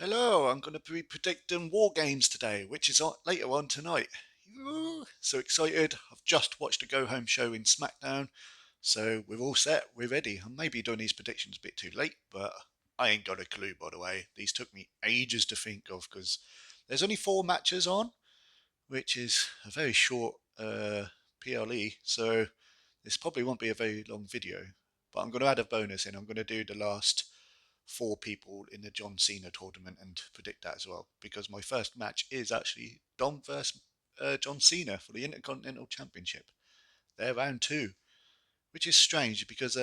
Hello, I'm going to be predicting Wargames today, which is later on tonight. So excited. I've just watched a go home show in SmackDown, so we're all set, we're ready. I may be doing these predictions a bit too late, but I ain't got a clue, by the way. These took me ages to think of because there's only 4 matches on, which is a very short PLE, so this probably won't be a very long video. But I'm going to add a bonus in. I'm going to do the last 4 people in the John Cena tournament and predict that as well. Because my first match is actually Dom versus John Cena for the Intercontinental Championship. They're round 2, which is strange because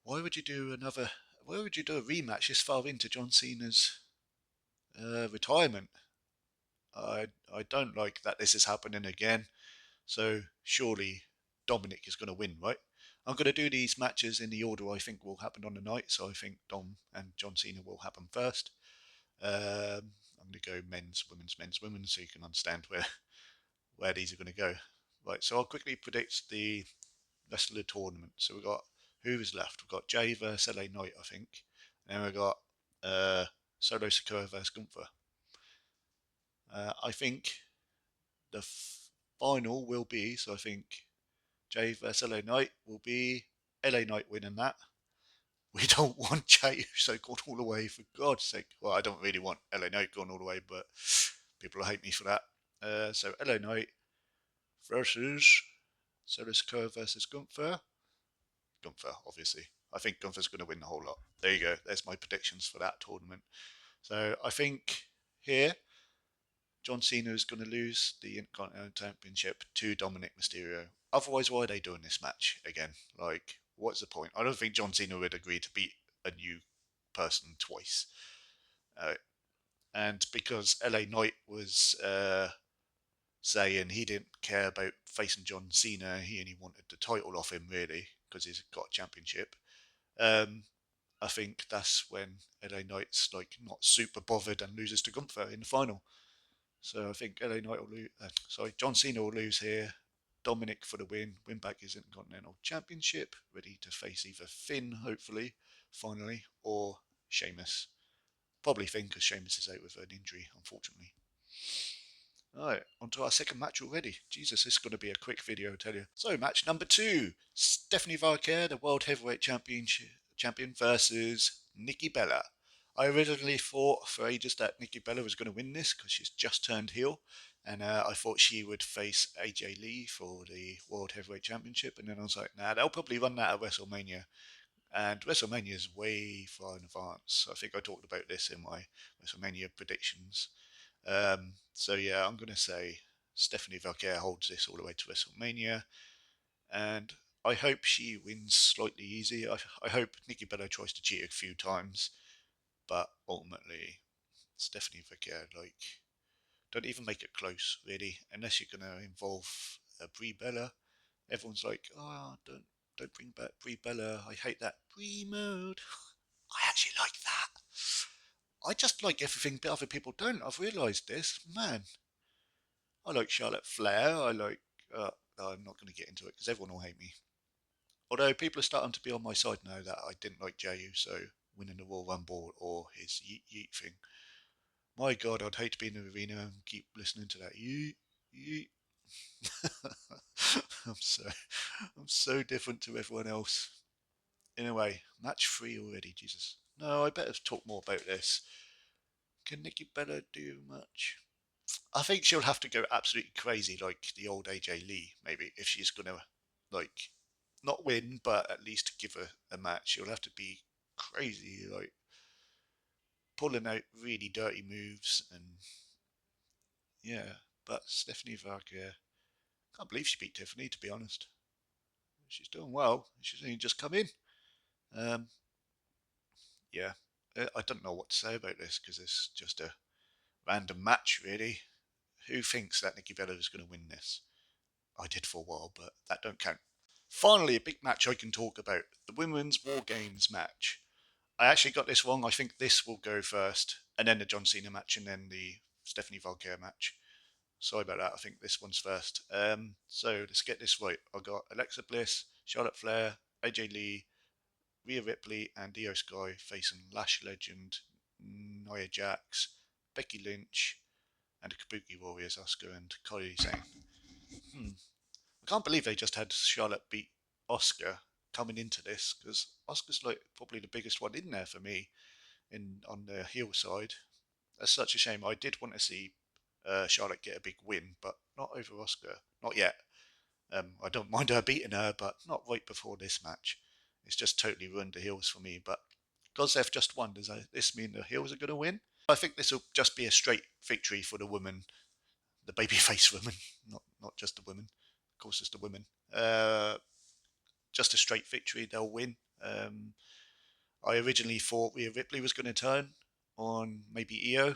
why would you do another? Why would you do a rematch this far into John Cena's retirement? I don't like that this is happening again. So surely Dominic is going to win, right? I'm going to do these matches in the order I think will happen on the night. So I think Dom and John Cena will happen first. I'm going to go men's, women's, so you can understand where these are going to go. Right, so I'll quickly predict the rest of the tournament. So we've got who is left? We've got Jay versus LA Knight, I think. And then we've got Solo Sikoa versus Gunther. I think the final will be, so I think Jay versus LA Knight will be LA Knight winning that. We don't want Jay so going all the way, for God's sake. Well, I don't really want LA Knight going all the way, but people will hate me for that. So LA Knight versus Sikoa versus Gunther. Gunther, obviously. I think Gunther's going to win the whole lot. There you go. There's my predictions for that tournament. So I think here John Cena is going to lose the Intercontinental Championship to Dominic Mysterio. Otherwise, why are they doing this match again? Like, what's the point? I don't think John Cena would agree to beat a new person twice. And because LA Knight was saying he didn't care about facing John Cena, he only wanted the title off him, really, because he's got a championship. Um, I think that's when LA Knight's like not super bothered and loses to Gunther in the final. So I think LA Knight will lose. John Cena will lose here. Dominic for the win back his Intercontinental Championship, ready to face either Finn, hopefully, finally, or Sheamus. Probably Finn because Sheamus is out with an injury, unfortunately. Alright, on to our second match already. Jesus, this is going to be a quick video, I tell you. So, match number 2. Stephanie Varker, the World Heavyweight Champion versus Nikki Bella. I originally thought for ages that Nikki Bella was going to win this because she's just turned heel. And I thought she would face AJ Lee for the World Heavyweight Championship. And then I was like, nah, they'll probably run that at WrestleMania. And WrestleMania is way far in advance. I think I talked about this in my WrestleMania predictions. So yeah, I'm going to say Stephanie Valkyrie holds this all the way to WrestleMania, and I hope she wins slightly easy. I hope Nikki Bella tries to cheat a few times, but ultimately Stephanie Valkyrie, like, don't even make it close really, unless you're going to involve Brie Bella. Everyone's like, oh, don't bring back Brie Bella. I hate that Brie mode. I actually like that. I just like everything that other people don't. I've realised this, man. I like Charlotte Flair. I like. No, I'm not going to get into it because everyone will hate me. Although people are starting to be on my side now that I didn't like Jey Uso winning the Royal Rumble or his yeet yeet thing. My God, I'd hate to be in the arena and keep listening to that yeet yeet. I'm so I'm so different to everyone else. Anyway, match 3 already. Jesus. No, I better talk more about this. Can Nikki Bella do much? I think she'll have to go absolutely crazy, like the old AJ Lee, maybe, if she's gonna, like, not win, but at least give her a match. She'll have to be crazy, like pulling out really dirty moves, and yeah. But Stephanie Varga, can't believe she beat Tiffany. To be honest, she's doing well. She's only just come in. Um, yeah, I don't know what to say about this because it's just a random match, really. Who thinks that Nikki Bella is going to win this? I did for a while, but that don't count. Finally, a big match I can talk about. The Women's War Games match. I actually got this wrong. I think this will go first, and then the John Cena match, and then the Stephanie Valkyrie match. Sorry about that. I think this one's first. So let's get this right. I got Alexa Bliss, Charlotte Flair, AJ Lee, Rhea Ripley, and Io Sky facing Lash Legend Nia Jax, Becky Lynch, and the Kabuki Warriors, Asuka and Kairi Sane. I can't believe they just had Charlotte beat Asuka coming into this, because Asuka's like probably the biggest one in there for me in on the heel side. That's such a shame. I did want to see Charlotte get a big win, but not over Asuka. Not yet. I don't mind her beating her, but not right before this match. It's just totally ruined the heels for me. But because they've just won, does this mean the heels are going to win? I think this will just be a straight victory for the women, the babyface women, not just the women. Of course, it's the women. Just a straight victory. They'll win. I originally thought Rhea Ripley was going to turn on maybe Io,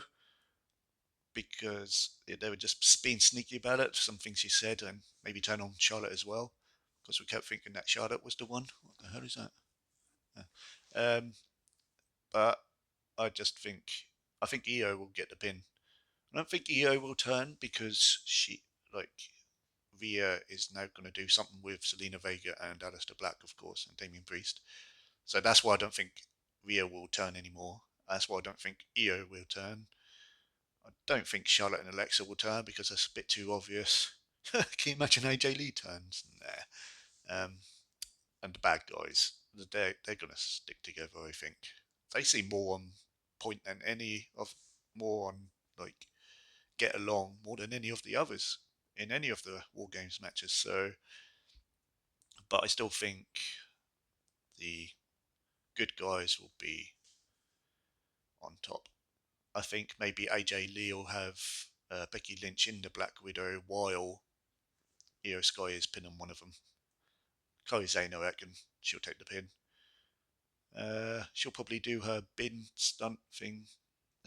because they were just being sneaky about it. Some things she said, and maybe turn on Charlotte as well, because we kept thinking that Charlotte was the one. What the hell is that? But I think Io will get the pin. I don't think Io will turn, because she like Rhea is now going to do something with Selena Vega and Aleister Black, of course, and Damian Priest. So that's why I don't think Rhea will turn anymore. That's why I don't think Io will turn. I don't think Charlotte and Alexa will turn, because that's a bit too obvious. Can you imagine AJ Lee turns? Nah. And the bad guys, they're going to stick together, I think. They seem more on point than any of, more on, like, get along more than any of the others in any of the War Games matches. So, but I still think the good guys will be on top. I think maybe AJ Lee will have Becky Lynch in the Black Widow while Io Sky is pinning one of them. Chloe Zane, I reckon she'll take the pin. She'll probably do her bin stunt thing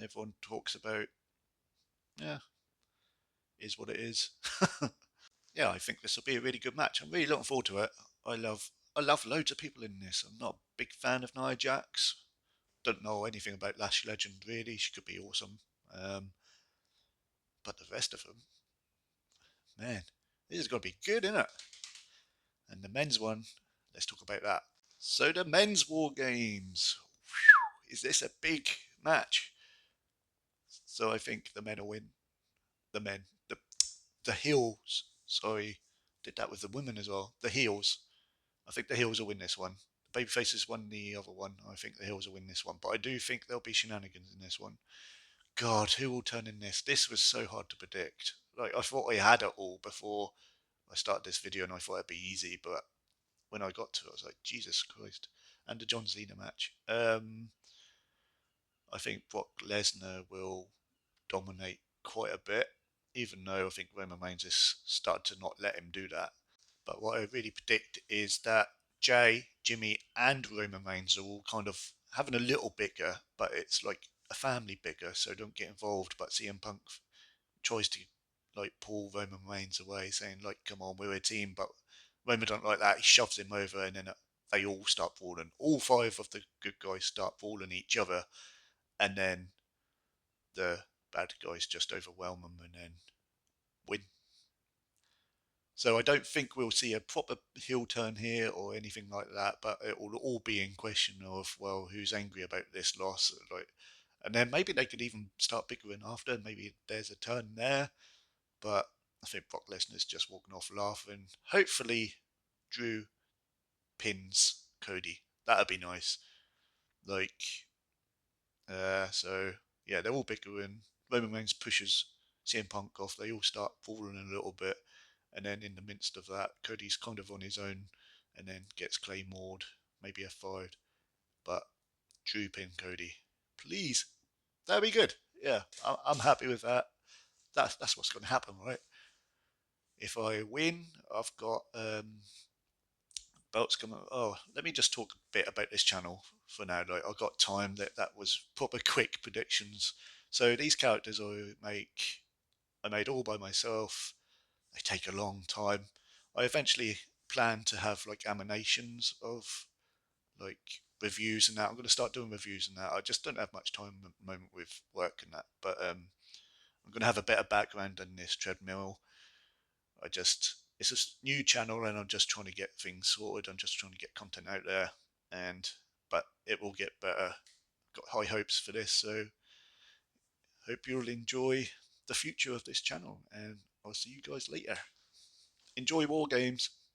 everyone talks about. Yeah, is what it is. Yeah, I think this will be a really good match. I'm really looking forward to it. I love I love loads of people in this. I'm not a big fan of Nia Jax. Don't know anything about Lash Legend really. She could be awesome. Um, but the rest of them, man, this is going to be good, isn't it? And the men's one, let's talk about that. So the men's War Games. Is this a big match? So I think the men will win. The men, the heels. Sorry, did that with the women as well. The heels. I think the heels will win this one. The babyfaces won the other one. I think the heels will win this one. But I do think there'll be shenanigans in this one. God, who will turn in this? This was so hard to predict. Like, I thought I had it all before I started this video, and I thought it'd be easy. But when I got to it, I was like, Jesus Christ! And the John Cena match. I think Brock Lesnar will dominate quite a bit, even though I think Roman Reigns has started to not let him do that. But what I really predict is that Jay, Jimmy, and Roman Reigns are all kind of having a little bigger, but it's like a family bigger, so don't get involved. But CM Punk tries to like pull Roman Reigns away, saying like, "Come on, we're a team." But Roman don't like that. He shoves him over, and then they all start brawling. All five of the good guys start brawling each other, and then the bad guys just overwhelm them and then win. So I don't think we'll see a proper heel turn here or anything like that, but it will all be in question of, well, who's angry about this loss, like, and then maybe they could even start bickering after. Maybe there's a turn there, but I think Brock Lesnar's just walking off laughing. Hopefully, Drew pins Cody. That'd be nice. Like, so yeah, they're all bickering. Roman Reigns pushes CM Punk off. They all start falling a little bit, and then in the midst of that, Cody's kind of on his own, and then gets Claymored, maybe F5. But Drew pin Cody, please. That'd be good. Yeah, I'm happy with that. That's what's going to happen, right? If I win, I've got belts coming. Oh, let me just talk a bit about this channel for now. Like, I got time. That was proper quick predictions. So these characters I made all by myself. They take a long time. I eventually plan to have like animations of like reviews and that. I'm going to start doing reviews and that. I just don't have much time at the moment with work and that. But I'm going to have a better background than this treadmill. It's a new channel and I'm just trying to get things sorted. I'm just trying to get content out there, and but it will get better. got high hopes for this. So hope you'll enjoy the future of this channel, and I'll see you guys later. Enjoy War Games.